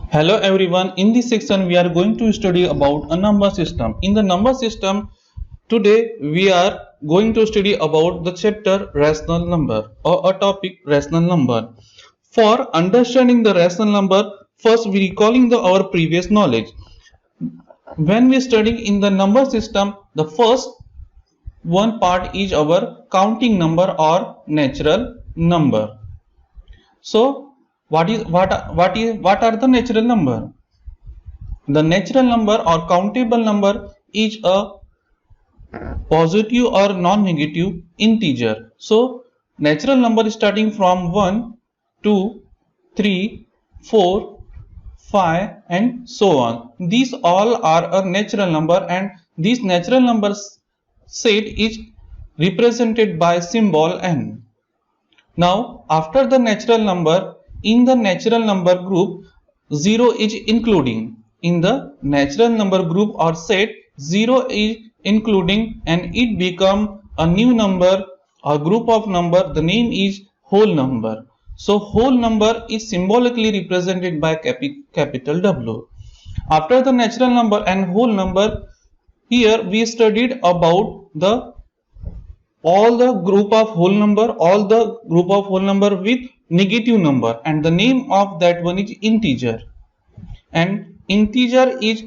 Hello everyone, in this section we are going to study about a number system. In the number system, today we are going to study about the chapter rational number or a topic rational number. For understanding the rational number, first we recalling our previous knowledge. When we studying in the number system, the first one part is our counting number or natural number. So what are the natural number? The natural number or countable number is a positive or non-negative integer. So natural number is starting from 1, 2, 3, 4, 5 and so on. These all are a natural number, and this natural number set is represented by symbol n. Now after the natural number, in the natural number group 0 is including. In the natural number group or set, 0 is including and it become a new number or group of number. The name is whole number. So whole number is symbolically represented by capital W. After the natural number and whole number, here we studied about all the group of whole number with negative number, and the name of that one is integer, and integer is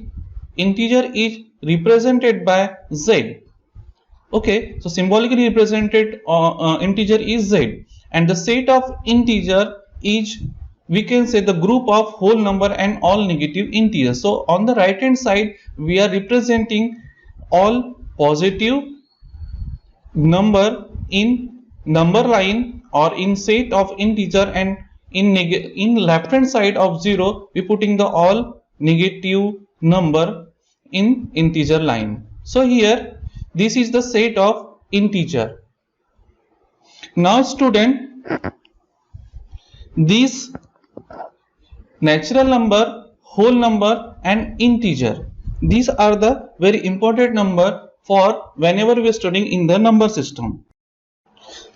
represented by z. Okay, so symbolically represented integer is z, and the set of integer is, we can say, the group of whole number and all negative integers. So on the right hand side we are representing all positive number in number line or in set of integer, and in left hand side of 0 we putting the all negative number in integer line. So here this is the set of integer. Now student, this natural number, whole number and integer, these are the very important number for whenever we are studying in the number system.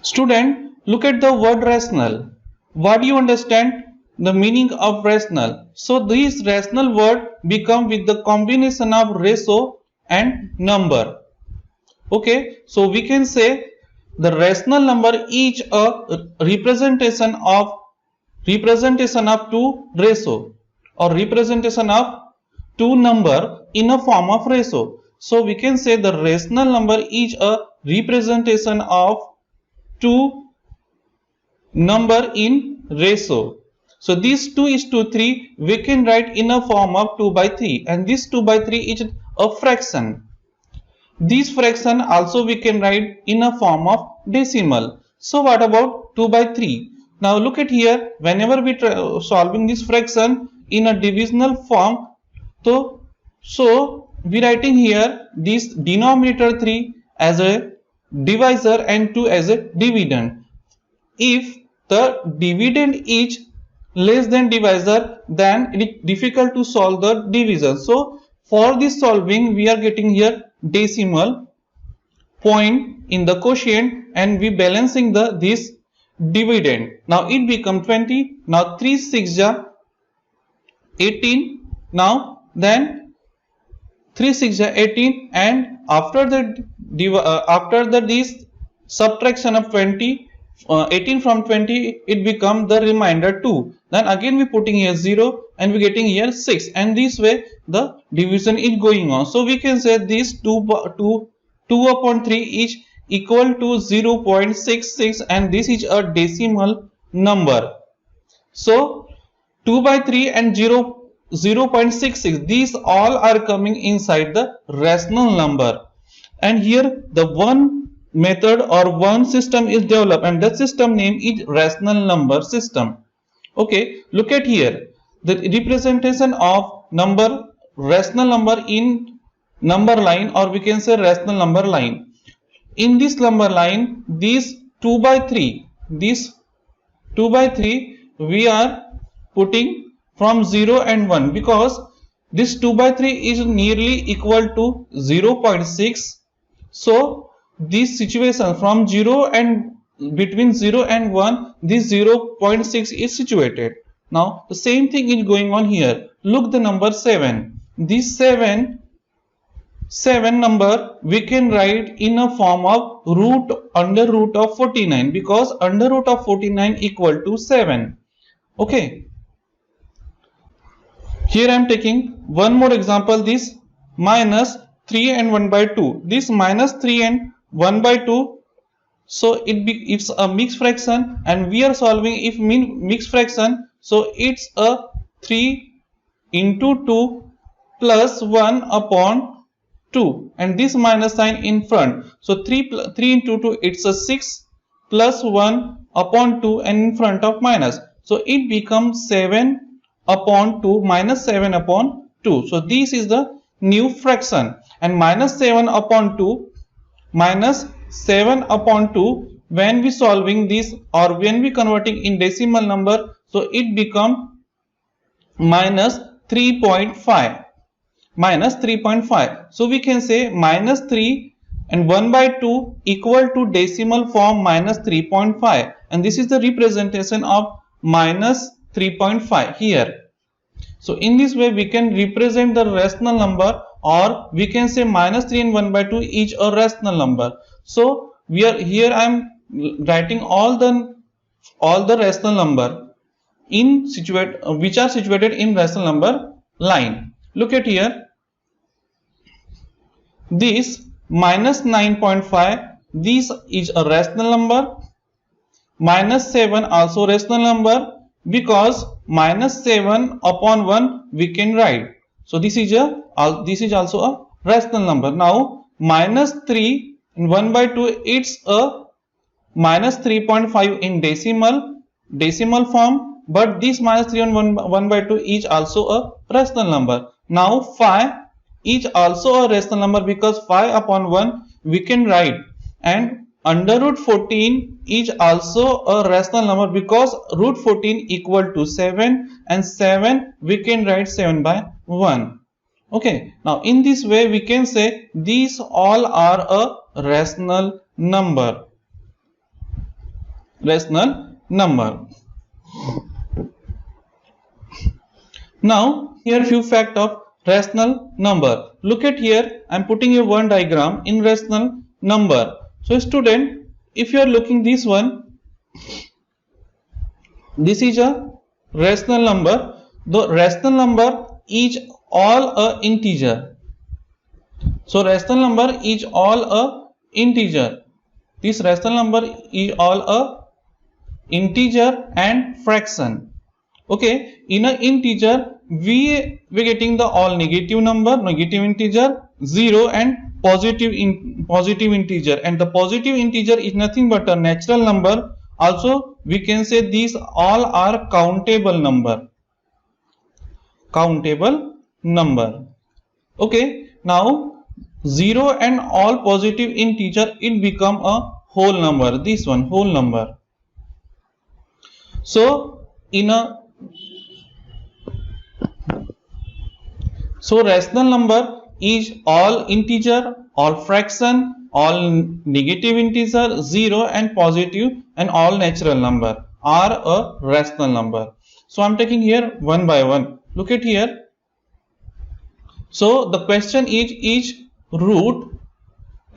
Student, look at the word rational. What do you understand the meaning of rational? So this rational word become with the combination of ratio and number. Okay, so we can say the rational number is a representation of two ratio or representation of two number in a form of ratio. So we can say the rational number is a representation of two number in ratio. So this 2 is to 3 we can write in a form of 2 by 3, and this 2 by 3 is a fraction. This fraction also we can write in a form of decimal. So what about 2 by 3? Now look at here, whenever we solving this fraction in a divisional form, so we writing here this denominator 3 as a divisor and 2 as a dividend. If the dividend is less than divisor, then it is difficult to solve the division. So for this solving we are getting here decimal point in the quotient, and we balancing this dividend. Now it become 20. Now 3 6 ja 18. Now then 3 6 ja 18, and after this subtraction of 18 from 20, it become the remainder 2. Then again we putting here 0 and we getting here 6, and this way the division is going on. So we can say this 2 upon 3 is equal to 0.66, and this is a decimal number. So 2 by 3 and 0.66, these all are coming inside the rational number. And here the one method or one system is developed, and that system name is rational number system. Okay, look at here, the representation of rational number in number line, or we can say rational number line. In this number line, this 2 by 3 we are putting from 0 and 1, because this 2 by 3 is nearly equal to 0.6. So this situation from 0 and between 0 and 1, this 0.6 is situated. Now the same thing is going on here. Look the number 7. This 7 number we can write in a form of under root of 49, because under root of 49 equal to 7. Okay. Here I am taking one more example, this minus 3 and 1 by 2. This minus 3 and 1 by 2, so it's a mixed fraction, and we are solving if mixed fraction, so it's a 3 into 2 plus 1 upon 2, and this minus sign in front, so 3 into 2, it's a 6 plus 1 upon 2 and in front of minus, so it becomes 7 upon 2 minus 7 upon 2. So this is the new fraction, and minus 7 upon 2 minus 7 upon 2, when we solving this or when we converting in decimal number, so it become minus 3.5. Minus 3.5. So we can say minus 3 and 1 by 2 equal to decimal form minus 3.5, and this is the representation of minus 3.5 here. So in this way we can represent the rational number, or we can say minus 3 and 1 by 2 each a rational number. So we are here, I am writing all the rational number in which are situated in rational number line. Look at here, this minus 9.5, this is a rational number. Minus 7 also rational number, because minus 7 upon 1 we can write. So this is also a rational number. Now minus 3 and 1 by 2, it's a minus 3.5 in decimal form, but this minus 3 and 1 by 2 is also a rational number. Now 5 is also a rational number, because 5 upon 1 we can write, and under root 14 is also a rational number, because root 14 equal to 7, and 7 we can write 7 by 1. Okay, now in this way we can say these all are a rational number. Now here few facts of rational number. Look at here, I am putting a one diagram in rational number. So student, if you are looking this one, this is a rational number. The rational number is all a integer. So rational number is all a integer. This rational number is all a integer and fraction. Okay, in an integer we getting the all negative number, negative integer, 0 and positive integer, and the positive integer is nothing but a natural number. Also we can say these all are countable number. Okay, now 0 and all positive integer, it become a whole number. This one whole number. So rational number is all integer, all fraction, all negative integer, 0 and positive, and all natural number are a rational number. So I am taking here one by one. Look at here. So the question is each root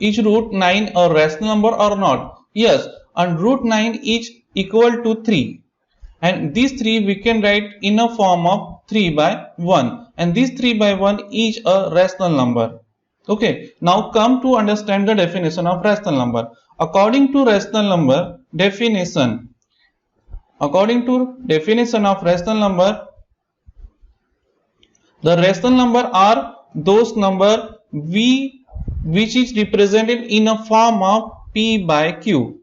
9 a rational number or not? Yes, and root 9 is equal to 3, and these 3 we can write in a form of 3 by 1, and this 3 by 1 is a rational number. Okay, now come to understand the definition of rational number. According to rational number definition, of rational number, the rational number are those number which is represented in a form of p by q,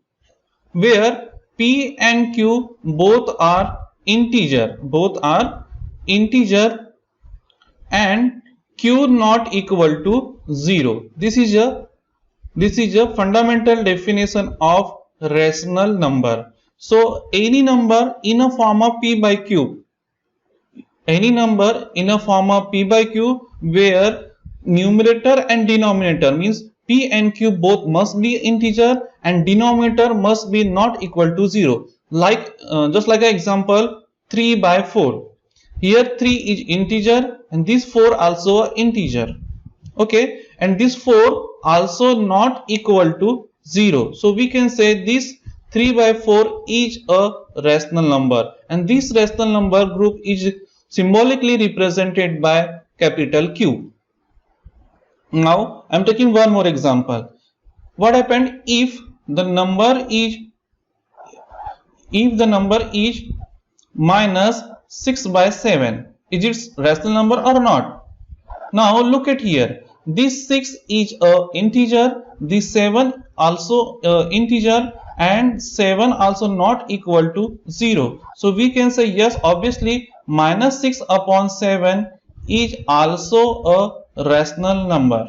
where p and q both are integer, and q not equal to 0. This is a fundamental definition of rational number. So any number in a form of p by q, where numerator and denominator, means p and q both must be integer and denominator must be not equal to 0. Like just like an example, 3 by 4. Here 3 is integer and this 4 also a integer. Okay, and this 4 also not equal to 0. So we can say this 3 by 4 is a rational number, and this rational number group is symbolically represented by capital Q. Now I am taking one more example. What happened if the number is minus 6 by 7? Is it rational number or not? Now look at here. This 6 is a integer, this 7 also integer, and 7 also not equal to 0. So we can say yes, obviously minus 6 upon 7 is also a rational number.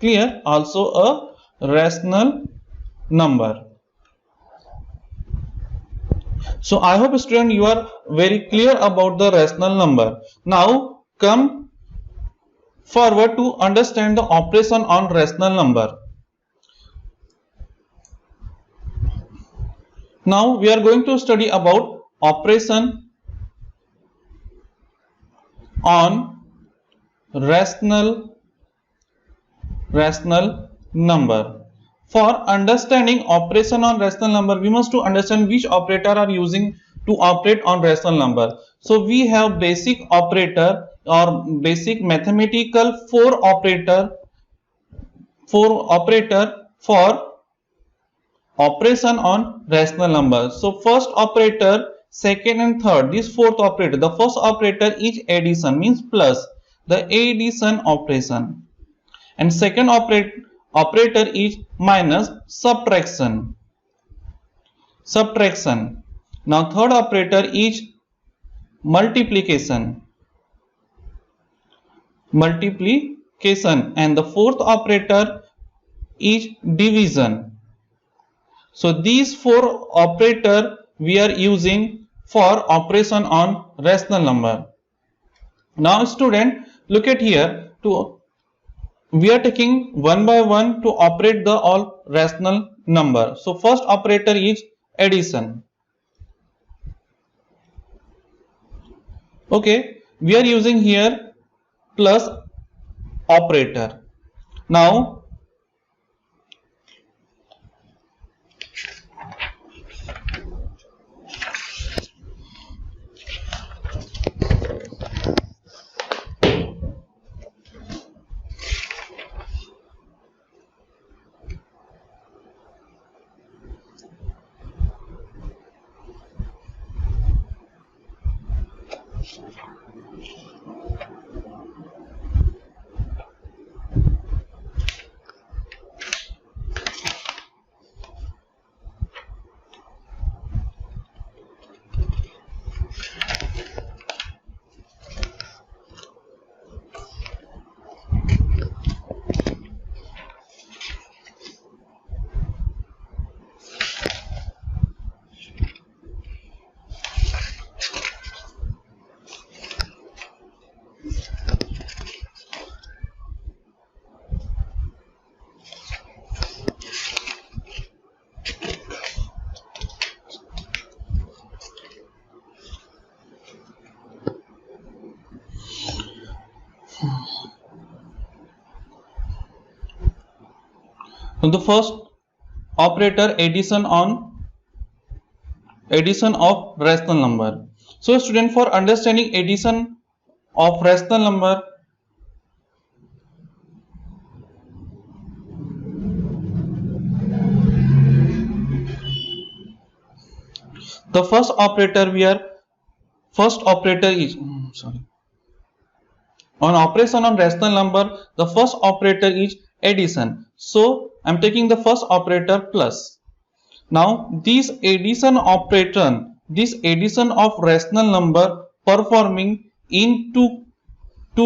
Clear? Also a rational number. So I hope student you are very clear about the rational number. Now come forward to understand the operation on rational number. Now we are going to study about operation on rational number. For understanding operation on rational number, we must to understand which operator are using to operate on rational number. So we have basic operator or basic mathematical four operator for operation on rational number. So first operator, second and third, this fourth operator. The first operator is addition, means plus, the addition operation, and second operator is minus, subtraction. Now third operator is multiplication, and the fourth operator is division. So these four operator we are using for operation on rational number. Now student, look at here, we are taking one by one to operate the all rational number. So first operator is addition. Okay, we are using here plus operator. Now the first operator, addition of rational number. So student, for understanding addition of rational number, the first operator is on operation on rational number, the first operator is addition. So I am taking the first operator plus. Now this addition operator, this addition of rational number performing in two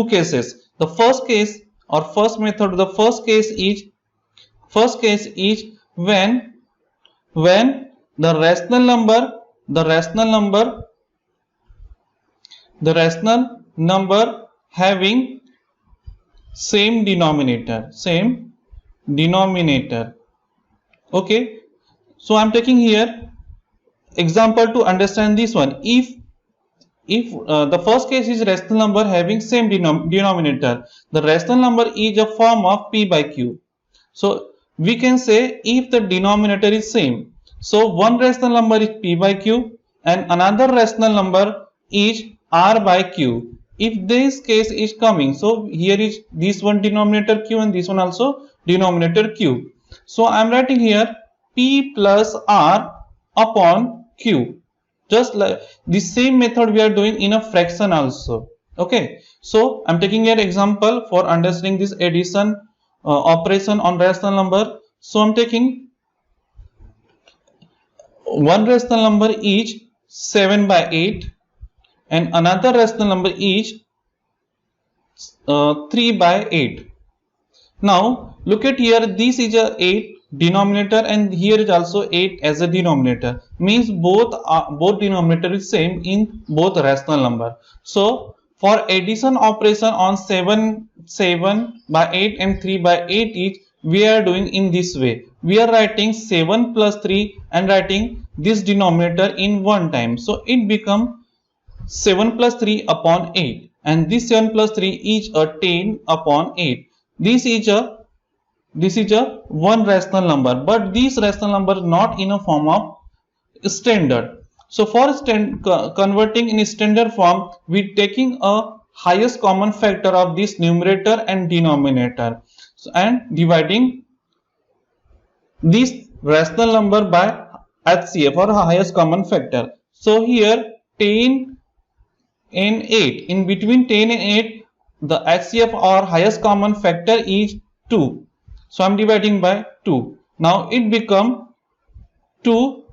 cases. The first case or first method, the first case is when the rational number having same denominator. Okay, so I am taking here example to understand this one. If if the first case is rational number having same denominator, the rational number is a form of p by q. So we can say if the denominator is same, so one rational number is p by q and another rational number is r by q. If this case is coming, so here is this one denominator q and this one also denominator q. So I am writing here p plus r upon q. Just like the same method we are doing in a fraction also. Okay, so I'm taking an example for understanding this addition operation on rational number. So I'm taking one rational number is 7 by 8 and another rational number is 3 by 8. Now look at here, this is a 8 denominator and here is also 8 as a denominator, means both denominator is same in both rational number. So for addition operation on 7 by 8 and 3 by 8 each, we are doing in this way. We are writing 7 plus 3 and writing this denominator in one time. So it become 7 plus 3 upon 8 and this 7 plus 3 is a 10 upon 8. This is a one rational number, but this rational number not in a form of standard. So for converting in standard form, we taking a highest common factor of this numerator and denominator, and dividing this rational number by HCF or highest common factor. So here 10 and 8, in between 10 and 8 the HCF or highest common factor is 2. So I am dividing by 2. Now it become 2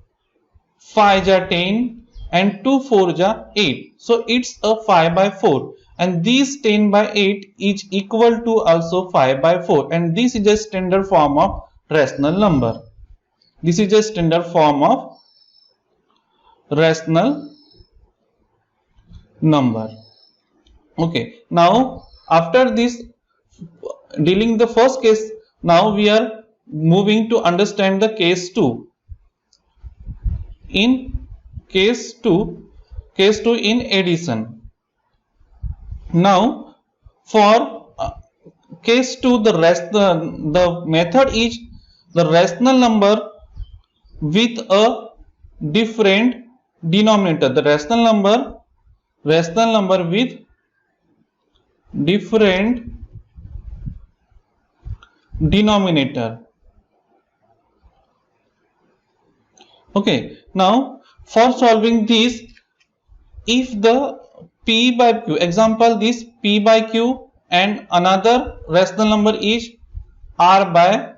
5 ja 10 and 2 4 ja 8. So it's a 5 by 4 and this 10 by 8 is equal to also 5 by 4 and this is a standard form of rational number. This is a standard form of rational number. Okay, now after this dealing the first case, now we are moving to understand the case 2. In case 2 in addition. Now for case 2 the method is the rational number with a different denominator. The rational number with different denominator. Okay, now for solving this, if the p by q, example this p by q and another rational number is r by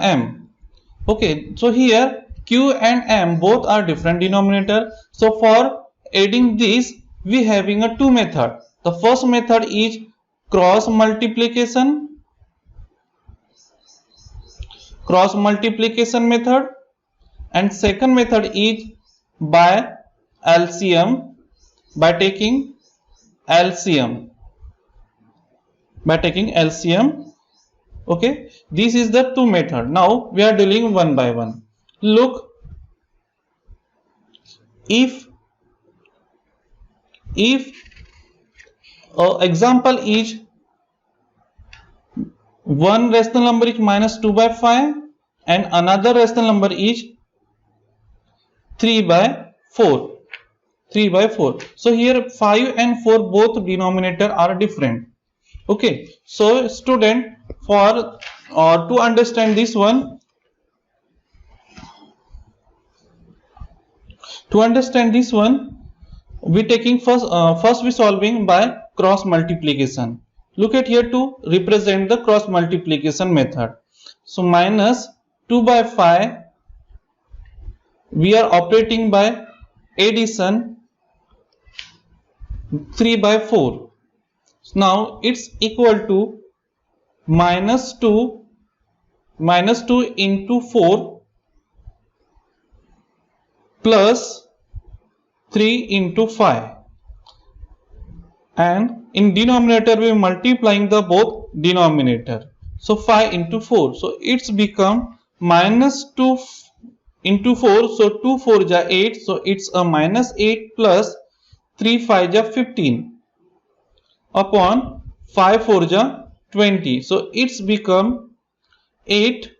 m. Okay, so here q and m both are different denominator. So for adding this, we having a two method. The first method is cross multiplication method, and second method is by LCM, by taking LCM. Okay, this is the two method. Now we are dealing one by one. Look, if example is one rational number is minus 2 by 5 and another rational number is 3 by 4. So here 5 and 4 both denominator are different. Okay, so student, for to understand this one, we taking first we solving by cross multiplication. Look at here to represent the cross multiplication method. So minus 2 by 5, we are operating by addition 3 by 4. So now it's equal to minus 2 into 4 plus 3 into 5, and in denominator we are multiplying the both denominator. So 5 into 4, so it's become minus 2 into 4, so 2 4 ja 8, so it's a minus 8 plus 3 5 ja 15 upon 5 4 ja 20, so it's become 8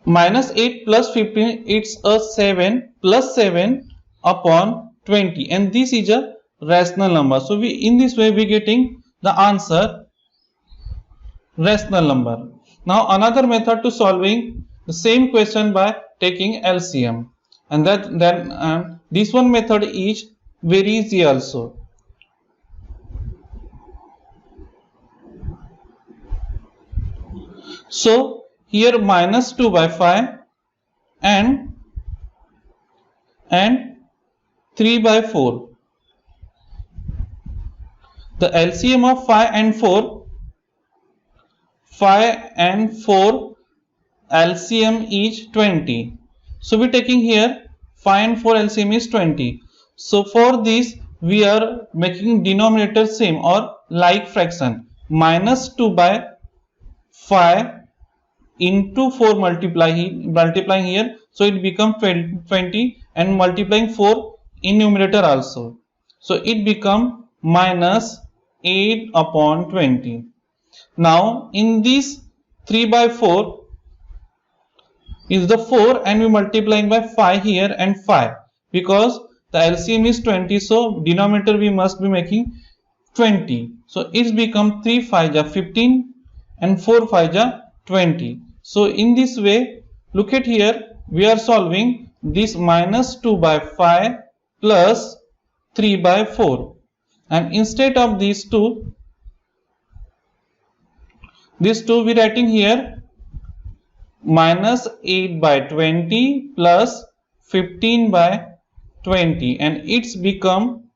minus 8 plus 15, it's a 7 plus 7 upon 20, and this is a rational number. So we, in this way, we getting the answer rational number. Now another method to solving the same question by taking LCM, and this one method is very easy also. So here minus 2 by 5 and 3 by 4. The LCM of 5 and 4 LCM is 20. So we are taking here 5 and 4 LCM is 20. So for this we are making denominator same or like fraction. Minus 2 by 5 into 4 multiplying here, so it becomes 20, and multiplying 4 in numerator also, so it become minus 8 upon 20. Now in this 3 by 4 is the 4, and we multiplying by 5 here and 5, because the LCM is 20, so denominator we must be making 20, so it's become 3 5 ja 15 and 4 5 ja 20. So in this way, look at here, we are solving this minus 2 by 5 plus 3 by 4, and instead of these two we writing here minus 8 by 20 plus 15 by 20, and it's become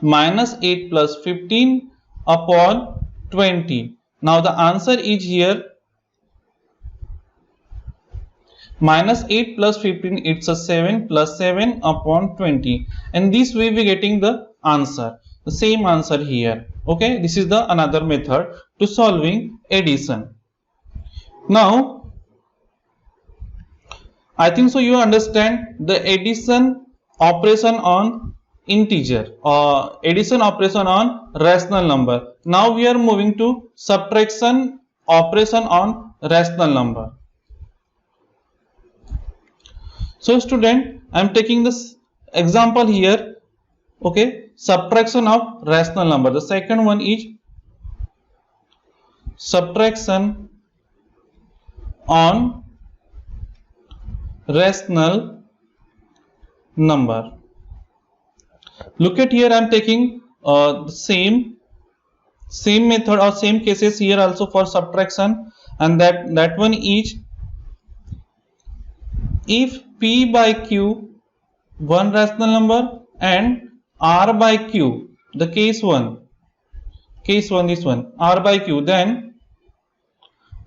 minus 8 plus 15 upon 20. Now the answer is here minus 8 plus 15, it's a 7 plus 7 upon 20, and this way we getting the answer, the same answer here. Okay, this is the another method to solving addition. Now I think so you understand the addition operation on integer or addition operation on rational number. Now we are moving to subtraction operation on rational number. So student, I am taking this example here. Okay, subtraction of rational number. The second one is subtraction on rational number. Look at here, I am taking the same method or same cases here also for subtraction, and that one is if P by Q one rational number and R by Q, the case one this one R by Q, then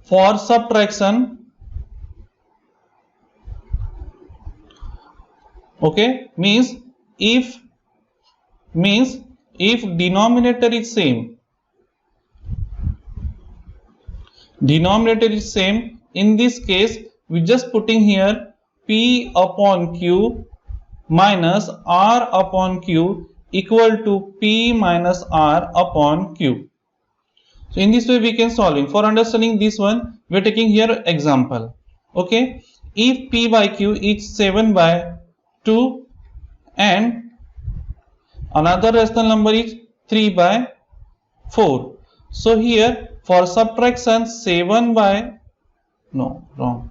for subtraction, okay, means if denominator is same, in this case we just putting here P upon Q minus R upon Q equal to P minus R upon Q. So in this way we can solving. For understanding this one, we are taking here example. Okay, if P by Q is 7 by 2 and another rational number is 3 by 4. So here for subtraction 7 by, no, wrong.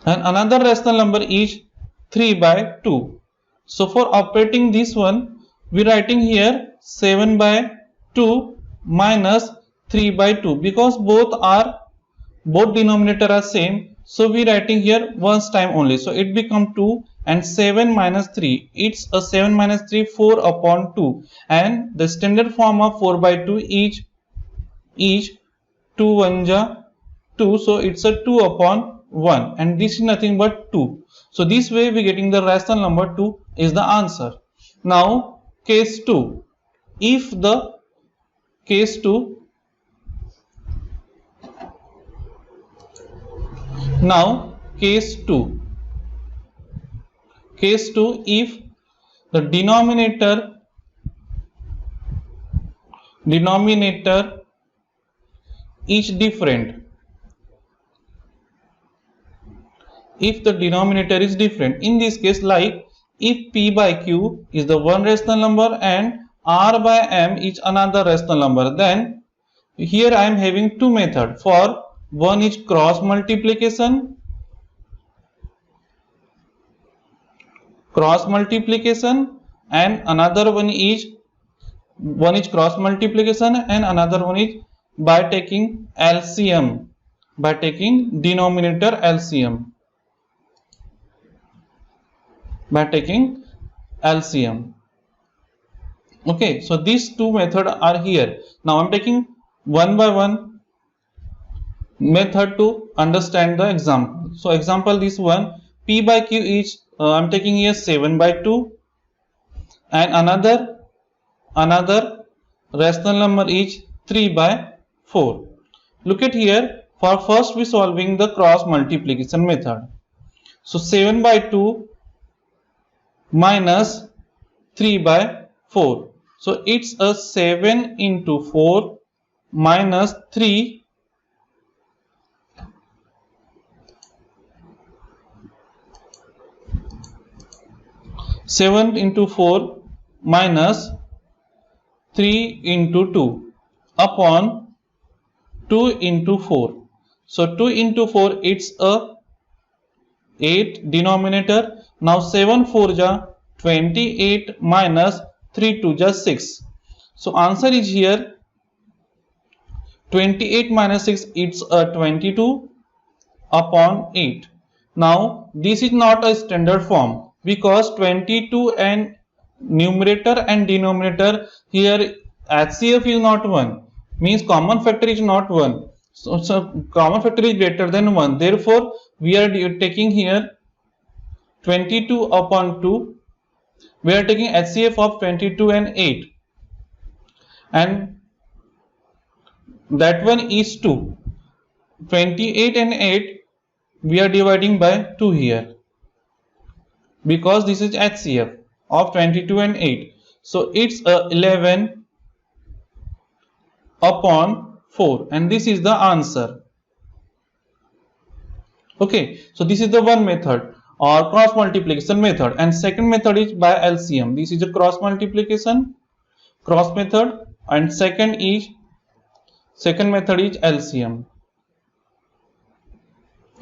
And another rational number is 3 by 2. So for operating this one, we writing here 7 by 2 minus 3 by 2, because both denominator are same. So we writing here once time only. So it become 2 and 7 minus 3. It's a 7 minus 3, 4 upon 2. And the standard form of 4 by 2 is 2 1 ja 2. So it's a 2 upon 1, and this is nothing but 2. So this way we getting the rational number to is the answer. Now case 2. If the case 2, now case 2, if the denominator is different, if the denominator is different, in this case, like if p by q is the one rational number and r by m is another rational number, then here I am having two methods. For one is cross multiplication, and another one is cross multiplication and another one is by taking LCM, by taking denominator LCM, Okay, so these two methods are here. Now I am taking one by one method to understand the example. So example, this one, p by q is I am taking here 7 by 2, and another rational number is 3 by 4. Look at here. For first we solving the cross multiplication method. So 7 by 2 minus 3 by 4. So it's a 7 into 4 minus 3 7 into 4 minus 3 into 2 upon 2 into 4. So 2 into 4, it's a 8 denominator. Now 7 4 ja 28 minus 3 2 ja 6. So answer is here 28 minus 6, it's a 22 upon 8. Now this is not a standard form, because 22 and numerator and denominator, here HCF is not 1, means common factor is not 1. So common factor is greater than 1. Therefore, we are taking here 22 upon 2. We are taking HCF of 22 and 8. And that one is 2. 28 and 8 we are dividing by 2 here, because this is HCF of 22 and 8. So it's 11 upon 4, and this is the answer. Okay, so this is the one method or cross multiplication method, and second method is by LCM. This is a cross multiplication method, and second method is LCM.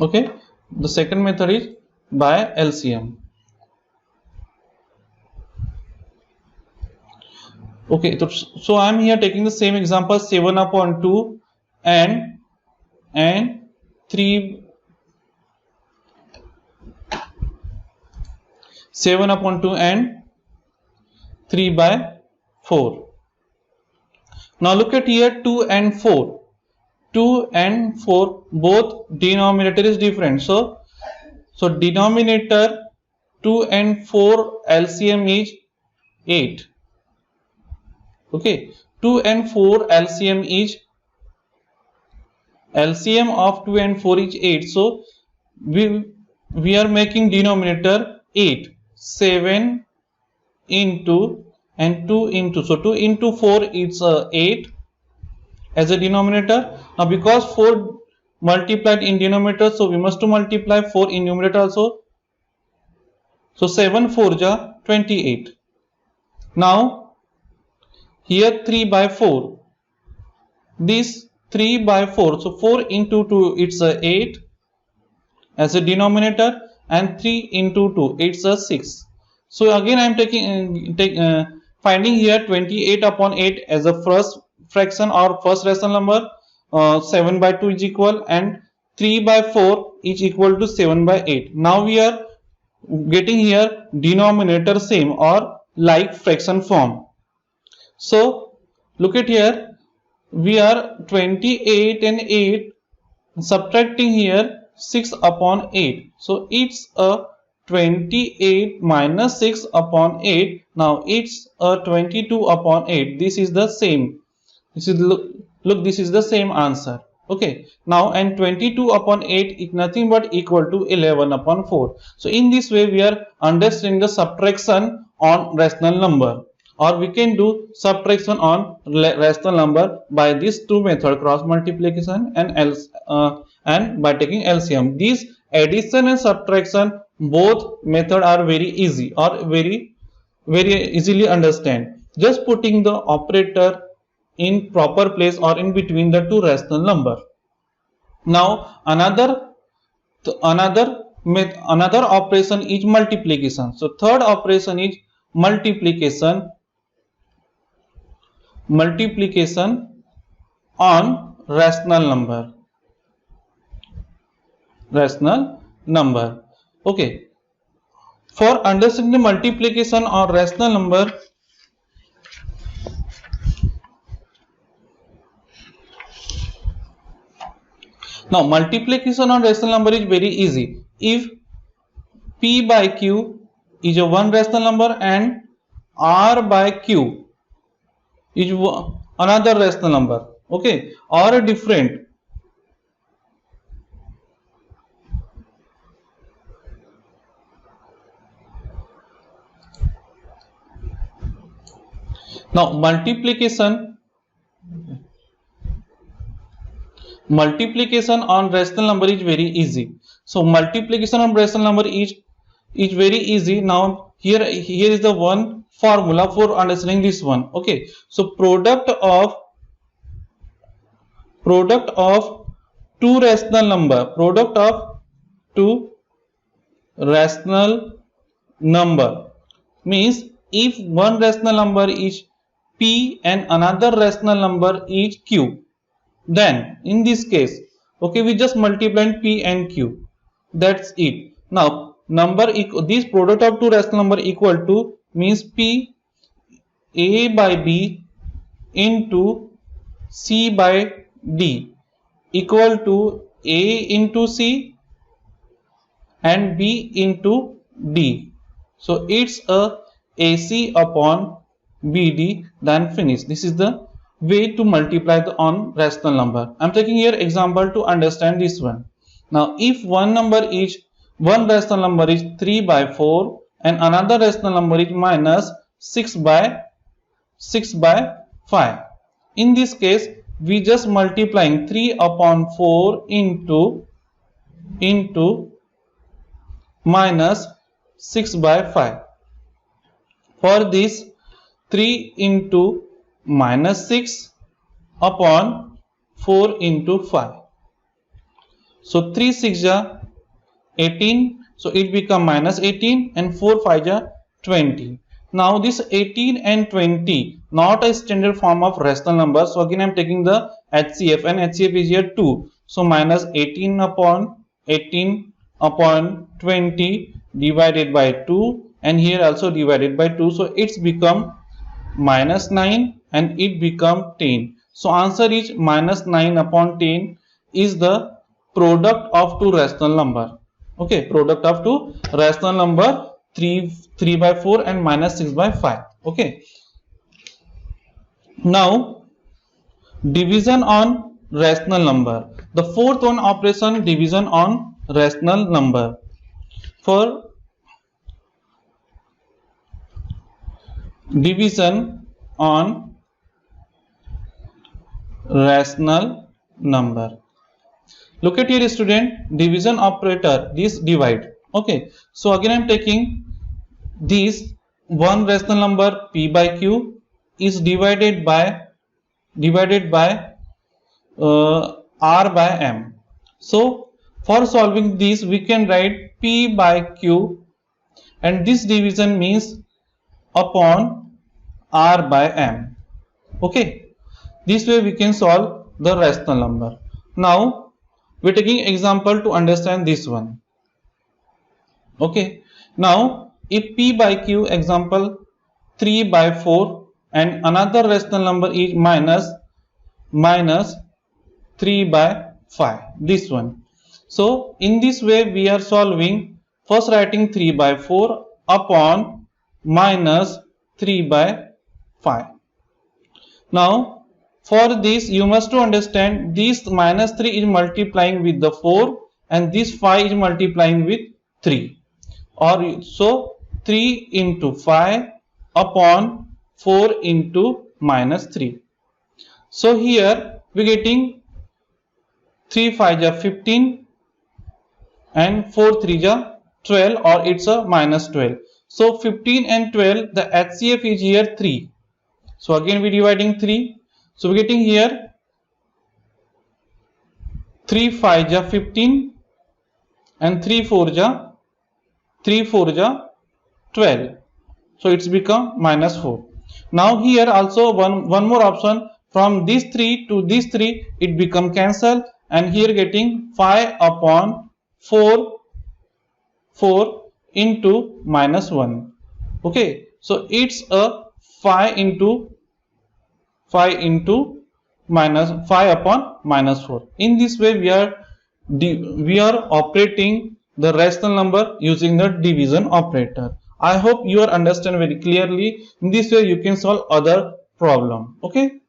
Okay, the second method is by LCM. Okay, so I am here taking the same example, 7 upon 2 and 3, 7 upon 2 and 3 by 4. Now look at here, 2 and 4. 2 and 4, both denominator is different. So denominator 2 and 4 LCM is 8. Okay, 2 and 4 LCM of 2 and 4 is 8. So we are making denominator 8. 7 into and 2 into. So 2 into 4 is 8 as a denominator. Now because 4 multiplied in denominator, so we must to multiply 4 in numerator also. So 7 4 ja 28. Now here 3 by 4. This 3 by 4. So 4 into 2, it's 8 as a denominator, and 3 into 2, it's 6. So again I am finding here 28 upon 8 as a first fraction or first rational number. 7 by 2 is equal, and 3 by 4 is equal to 7 by 8. Now we are getting here denominator same or like fraction form. So look at here, we are 28 and 8 subtracting here 6 upon 8. So it's a 28 minus 6 upon 8. Now it's 22 upon 8. This is the same. This is look this is the same answer. Okay, now and 22 upon 8 is nothing but equal to 11 upon 4. So in this way we are understanding the subtraction on rational number, or we can do subtraction on rational number by these two methods, cross multiplication and by taking LCM. These addition and subtraction both method are very easy or very easily understand. Just putting the operator in proper place or in between the two rational number. Now another operation is multiplication. So third operation is multiplication on rational number. Okay, for understanding multiplication on rational number, now multiplication on rational number is very easy. If P by Q is a one rational number and R by Q is another rational number, okay, or a different. Now multiplication on rational number is very easy. So multiplication on rational number is very easy. Now here is the one formula for understanding this one. Okay, so product of two rational number means if one rational number is P and another rational number is Q, then in this case, okay, we just multiply P and Q. That's it. Now this product of two rational number equal to means P A by B into C by D equal to A into C and B into D. So it's a AC upon BD, then finish. This is the way to multiply the on rational number. I'm taking here example to understand this one. Now if one rational number is 3 by 4 and another rational number is minus 6 by 5. In this case we just multiplying 3 upon 4 into minus 6 by 5. For this 3 into minus 6 upon 4 into 5. So 3 6 ja 18. So it become minus 18 and 4 5 ja 20. Now this 18 and 20 not a standard form of rational number. So again I am taking the HCF and HCF is here 2. So minus 18 upon 20 divided by 2 and here also divided by 2. So it's become minus 9 and it become 10. So answer is minus 9 upon 10 is the product of two rational number. Okay, product of two rational number 3 by 4 and minus 6 by 5. Okay, now division on rational number. The fourth one operation, division on rational number. For division on rational number, look at here student, division operator, this divide. Okay, so again I am taking this one rational number P by Q is divided by R by M. So for solving this we can write P by Q and this division means upon R by M. Okay, this way we can solve the rational number. Now we are taking example to understand this one. Okay, now if P by Q example 3 by 4 and another rational number is minus 3 by 5, this one. So in this way we are solving First writing 3 by 4 upon minus 3 by 5. Now for this you must to understand this minus 3 is multiplying with the 4 and this 5 is multiplying with 3, or so 3 into 5 upon 4 into minus 3. So here we are getting 3 5 are 15 and 4 3 are 12, or it's a minus 12. So 15 and 12, the HCF is here 3. So again we dividing 3. So we are getting here 3 5 are 15 and 3 4 are 12. So it's become minus 4. Now here also one more option, from this 3 to this 3 it become cancel, and here getting 5 upon 4 into minus 1. Okay, so it's a 5 into minus 5 upon minus 4. In this way we are operating the rational number using the division operator. I hope you are understand very clearly. In this way you can solve other problem. Okay.